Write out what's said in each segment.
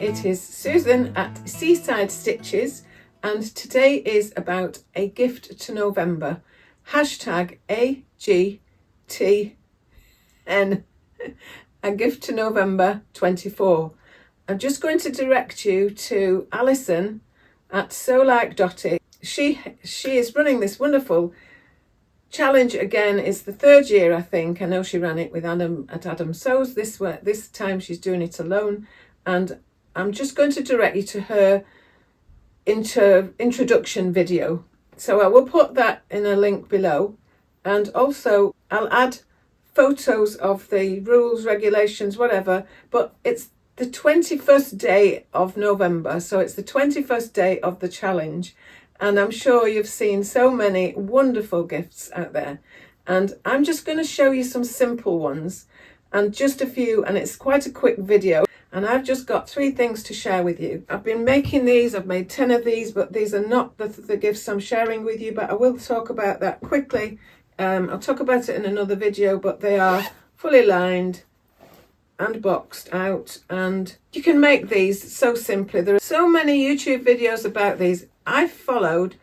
It is Susan at Seaside Stitches, and today is about a gift to November. Hashtag AGTN, a gift to November 24. I'm just going to direct you to Alison at SewLikeDotty. She is running this wonderful challenge again. It's the third year, I think. I know she ran it with Adam at Adam Sews. This time she's doing it alone, and I'm just going to direct you to her introduction video. So I will put that in a link below, and also I'll add photos of the rules, regulations, whatever, but it's the 21st day of November, so it's the 21st day of the challenge, and I'm sure you've seen so many wonderful gifts out there, and I'm just going to show you some simple ones and just a few, and it's quite a quick video. And I've just got 3 things to share with you. I've been making these, I've made 10 of these, but these are not the gifts I'm sharing with you, but I will talk about that quickly. I'll talk about it in another video, but they are fully lined and boxed out, and you can make these so simply. There are so many YouTube videos about these. I followed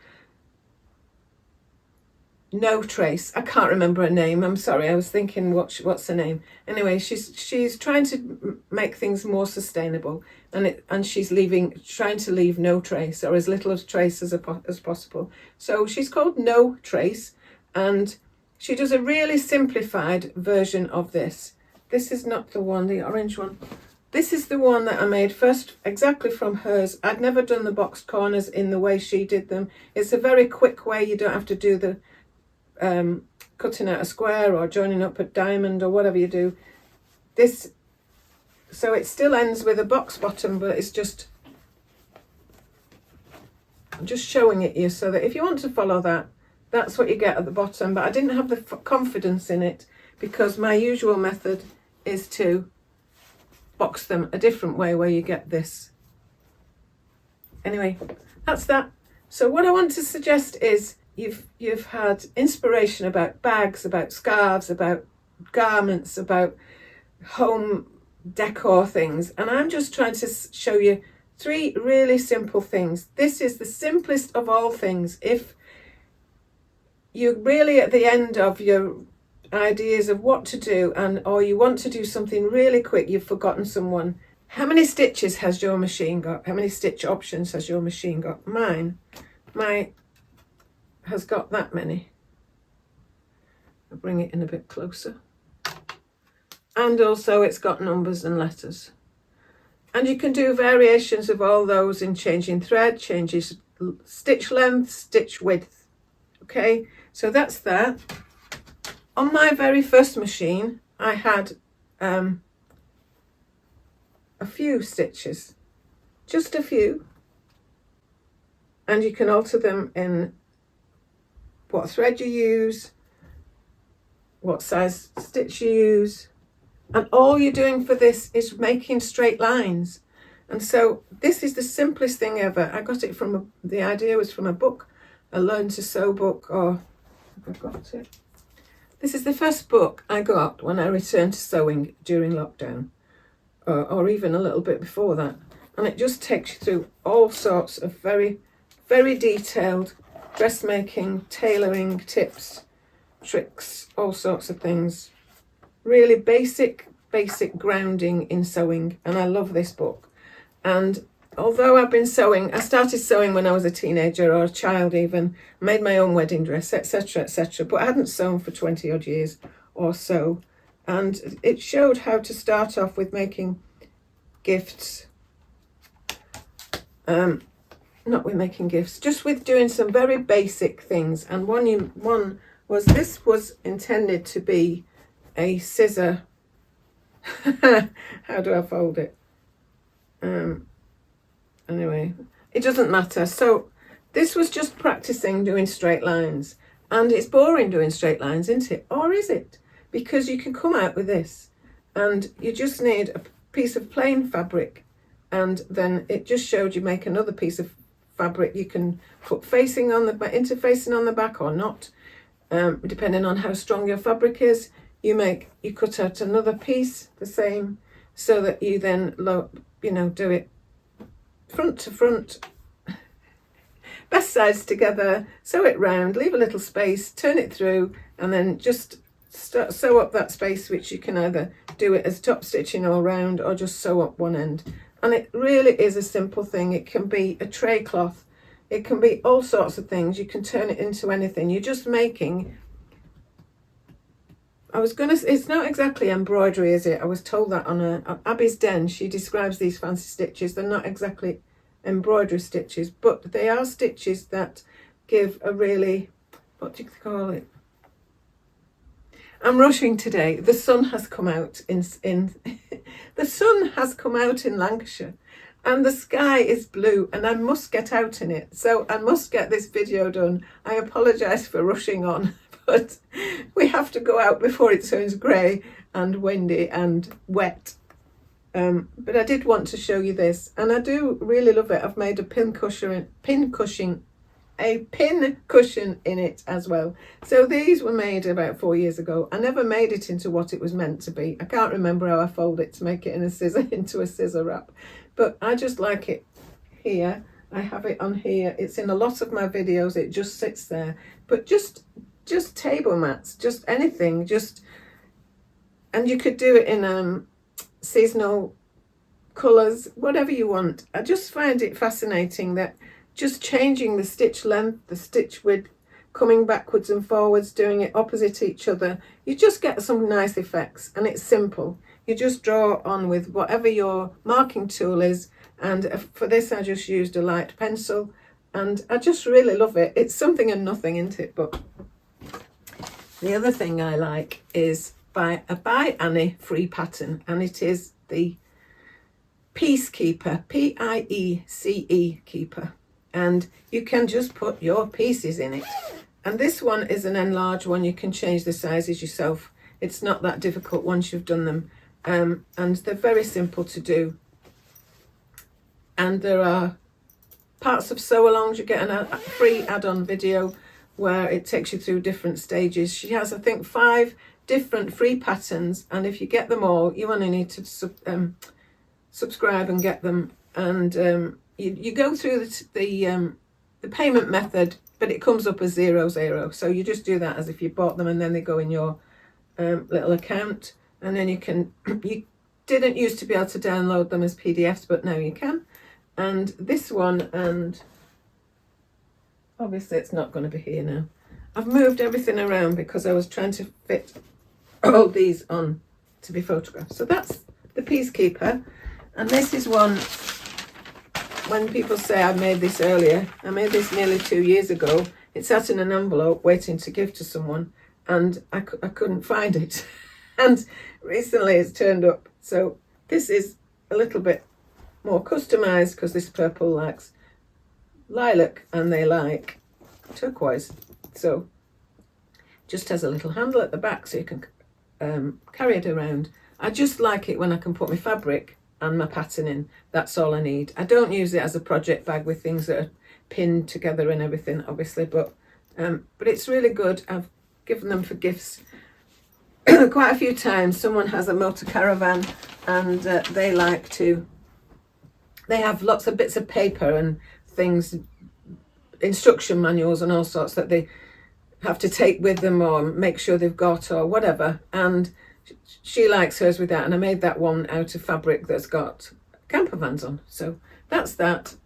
No Trace. I can't remember her name. I'm sorry. I was thinking what's her name. Anyway, she's trying to make things more sustainable, and she's trying to leave no trace, or as little of trace as possible. So she's called No Trace, and she does a really simplified version of this. This is not the one, the orange one. This is the one that I made first, exactly from hers. I'd never done the boxed corners in the way she did them. It's a very quick way. You don't have to do the cutting out a square or joining up a diamond or whatever you do. So it still ends with a box bottom, but it's just, I'm just showing it you so that if you want to follow that, that's what you get at the bottom. But I didn't have the confidence in it, because my usual method is to box them a different way, where you get this. Anyway, that's that. So what I want to suggest is, You've had inspiration about bags, about scarves, about garments, about home decor things, and I'm just trying to show you 3 really simple things. This is the simplest of all things. If you're really at the end of your ideas of what to do, or you want to do something really quick, you've forgotten someone. How many stitches has your machine got? How many stitch options has your machine got? My has got that many. I'll bring it in a bit closer. And also it's got numbers and letters. And you can do variations of all those in changing thread, changes stitch length, stitch width. Okay, so that's that. On my very first machine, I had a few stitches, just a few. And you can alter them in what thread you use, what size stitch you use, and all you're doing for this is making straight lines. And so this is the simplest thing ever. I got it from the idea was from a book, a Learn to Sew book, or I've got it. This is the first book I got when I returned to sewing during lockdown, or even a little bit before that. And it just takes you through all sorts of very, very detailed dressmaking, tailoring tips, tricks, all sorts of things. Really basic grounding in sewing, and I love this book. And although I've been sewing, I started sewing when I was a teenager or a child even, made my own wedding dress, etc., etc., but I hadn't sewn for 20 odd years or so. And it showed how to start off with making gifts. Not with making gifts, just with doing some very basic things. And one was, this was intended to be a scissor. How do I fold it? Anyway, it doesn't matter. So this was just practicing doing straight lines, and it's boring doing straight lines, isn't it? Or is it? Because you can come out with this, and you just need a piece of plain fabric, and then it just showed you make another piece of fabric. You can put interfacing on the back or not, depending on how strong your fabric is. You cut out another piece the same, so that you then do it front to front, best sides together, sew it round, leave a little space, turn it through, and then just sew up that space, which you can either do it as top stitching all round or just sew up one end. And it really is a simple thing. It can be a tray cloth, it can be all sorts of things. You can turn it into anything. You're just making, it's not exactly embroidery, is it? I was told that on Abby's Den. She describes these fancy stitches. They're not exactly embroidery stitches, but they are stitches that give a really, what do you call it? I'm rushing today. The sun has come out in the sun has come out in Lancashire, and the sky is blue, and I must get out in it. So I must get this video done. I apologise for rushing on, but we have to go out before it turns grey and windy and wet. But I did want to show you this, and I do really love it. I've made a pin cushion in it as well. So these were made about 4 years ago. I never made it into what it was meant to be. I can't remember how I fold it to make it into a scissor wrap, but I just like it here. I have it on here. It's in a lot of my videos. It just sits there. But just table mats, just anything, and you could do it in seasonal colours, whatever you want. I just find it fascinating that just changing the stitch length, the stitch width, coming backwards and forwards, doing it opposite each other, you just get some nice effects, and it's simple. You just draw on with whatever your marking tool is, and for this I just used a light pencil, and I just really love it. It's something and nothing, isn't it? But the other thing I like is by Annie free pattern, and it is the Piecekeeper, Piece keeper. And you can just put your pieces in it. And this one is an enlarged one. You can change the sizes yourself. It's not that difficult once you've done them. And they're very simple to do. And there are parts of sew alongs. You get a free add-on video where it takes you through different stages. She has, I think, 5 different free patterns. And if you get them all, you only need to subscribe and get them. And you go through the payment method, but it comes up as 00. So you just do that as if you bought them, and then they go in your little account. And then you didn't used to be able to download them as PDFs, but now you can. And this one, and obviously it's not going to be here now. I've moved everything around because I was trying to fit all these on to be photographed. So that's the Piecekeeper. And this is one, when people say I made this earlier, I made this nearly 2 years ago. It sat in an envelope waiting to give to someone, and I couldn't find it. And recently it's turned up. So this is a little bit more customized because this purple likes lilac and they like turquoise. So just has a little handle at the back so you can carry it around. I just like it when I can put my fabric and my pattern in. That's all I need. I don't use it as a project bag with things that are pinned together and everything, obviously, but it's really good. I've given them for gifts quite a few times. Someone has a motor caravan, and they have lots of bits of paper and things, instruction manuals and all sorts that they have to take with them or make sure they've got or whatever, and she likes hers with that, and I made that one out of fabric that's got camper vans on. So that's that.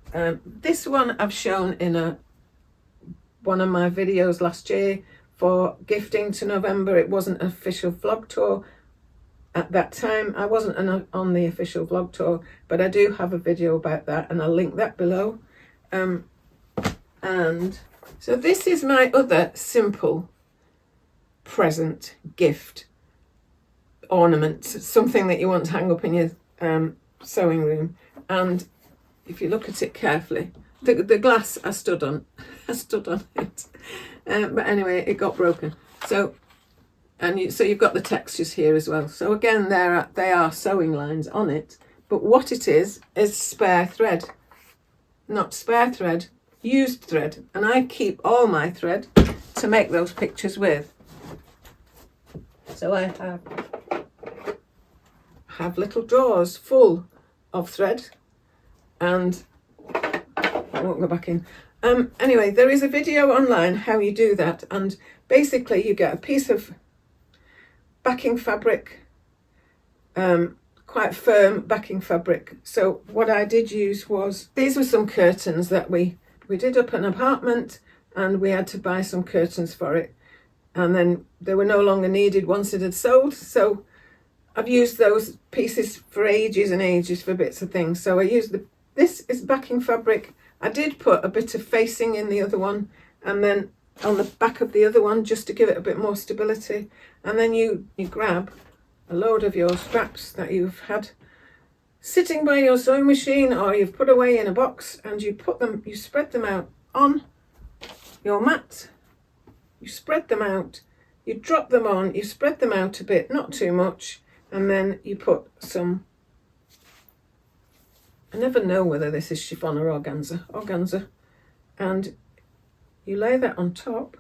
This one I've shown in one of my videos last year for gifting to November. It wasn't an official vlog tour at that time. I wasn't on the official vlog tour, but I do have a video about that, and I'll link that below. And so this is my other simple present gift ornament, something that you want to hang up in your sewing room. And if you look at it carefully, the glass I stood on it, but anyway, it got broken. So you've got the textures here as well. So again, they are sewing lines on it, but what it is spare thread, not spare thread, used thread. And I keep all my thread to make those pictures with. So I have little drawers full of thread, and that won't go back in. Anyway, there is a video online how you do that, and basically you get a piece of backing fabric, quite firm backing fabric. So what I did use was, these were some curtains that we did up an apartment, and we had to buy some curtains for it, and then they were no longer needed once it had sold. So I've used those pieces for ages and ages for bits of things. So I used this is backing fabric. I did put a bit of facing in the other one, and then on the back of the other one, just to give it a bit more stability. And then you grab a load of your scraps that you've had sitting by your sewing machine, or you've put away in a box, and you spread them out on your mat. You spread them out, you drop them on, you spread them out a bit, not too much, and then you put some, I never know whether this is chiffon or organza, and you lay that on top,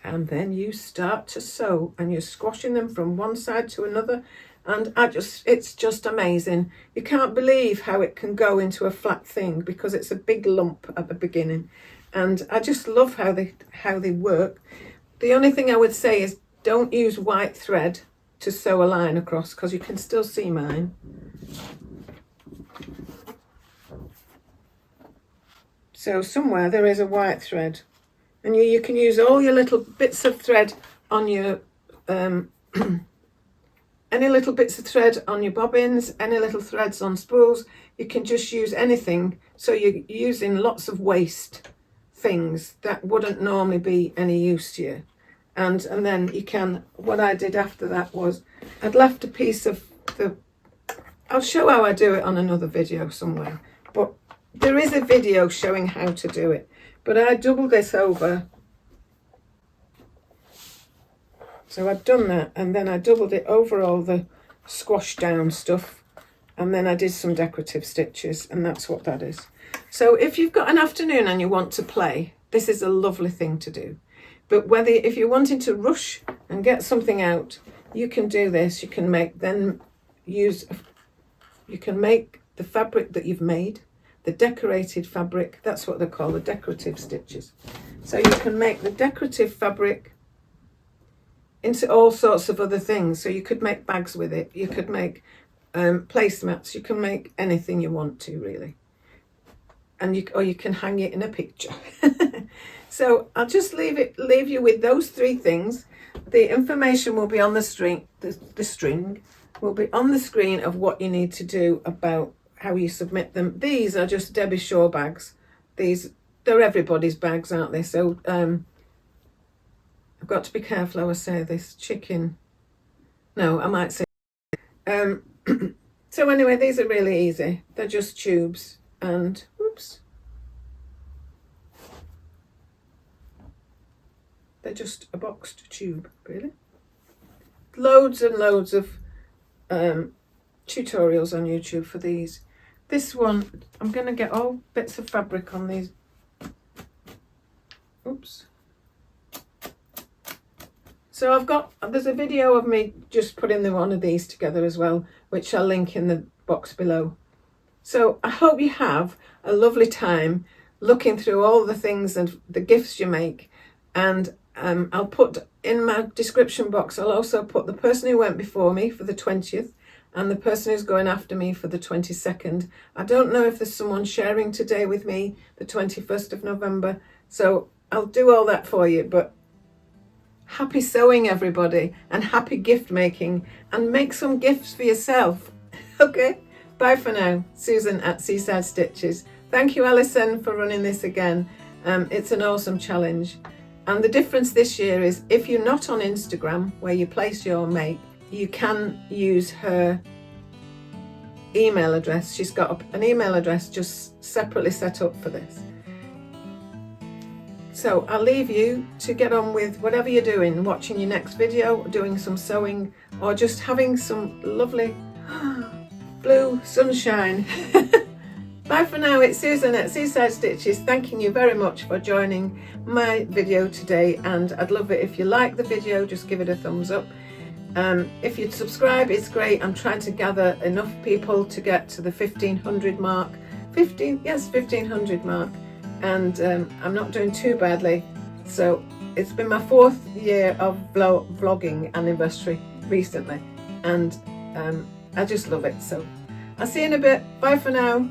and then you start to sew, and you're squashing them from one side to another, and it's just amazing. You can't believe how it can go into a flat thing, because it's a big lump at the beginning, and I just love how they work. The only thing I would say is don't use white thread to sew a line across, because you can still see mine. So somewhere there is a white thread, and you can use all your little bits of thread on your any little bits of thread on your bobbins, any little threads on spools. You can just use anything, so you're using lots of waste things that wouldn't normally be any use to you. And then you can, what I did after that was, I'd left a piece of I'll show how I do it on another video somewhere, but there is a video showing how to do it. But I doubled this over. So I've done that, and then I doubled it over all the squashed down stuff, and then I did some decorative stitches, and that's what that is. So if you've got an afternoon and you want to play, this is a lovely thing to do. But if you're wanting to rush and get something out, you can do this. You can make the fabric that you've made, the decorated fabric. That's what they're called, the decorative stitches. So you can make the decorative fabric into all sorts of other things. So you could make bags with it. You could make placemats. You can make anything you want to, really. Or you can hang it in a picture. So I'll just leave you with those three things. The information will be on the string. The string will be on the screen of what you need to do about how you submit them. These are just Debbie Shaw bags. They're everybody's bags, aren't they? So I've got to be careful how I say this. No, I might say. So anyway, these are really easy. They're just tubes, and oops. They're just a boxed tube, really. Loads and loads of tutorials on YouTube for these. This one, I'm going to get all bits of fabric on these. Oops. So there's a video of me just putting one of these together as well, which I'll link in the box below. So I hope you have a lovely time looking through all the things and the gifts you make. And I'll put in my description box, I'll also put the person who went before me for the 20th and the person who's going after me for the 22nd. I don't know if there's someone sharing today with me, the 21st of November. So I'll do all that for you. But happy sewing, everybody, and happy gift making, and make some gifts for yourself. Okay, bye for now. Susan at Seaside Stitches. Thank you, Alison, for running this again. It's an awesome challenge. And the difference this year is, if you're not on Instagram where you place your make, you can use her email address. She's got an email address just separately set up for this. So I'll leave you to get on with whatever you're doing, watching your next video, doing some sewing, or just having some lovely blue sunshine. Bye for now. It's Susan at Seaside Stitches, thanking you very much for joining my video today, and I'd love it if you like the video, just give it a thumbs up. If you'd subscribe, it's great. I'm trying to gather enough people to get to the 1500 mark, 1500 mark, and I'm not doing too badly. So it's been my 4th year of vlogging anniversary recently, and I just love it. So I'll see you in a bit. Bye for now.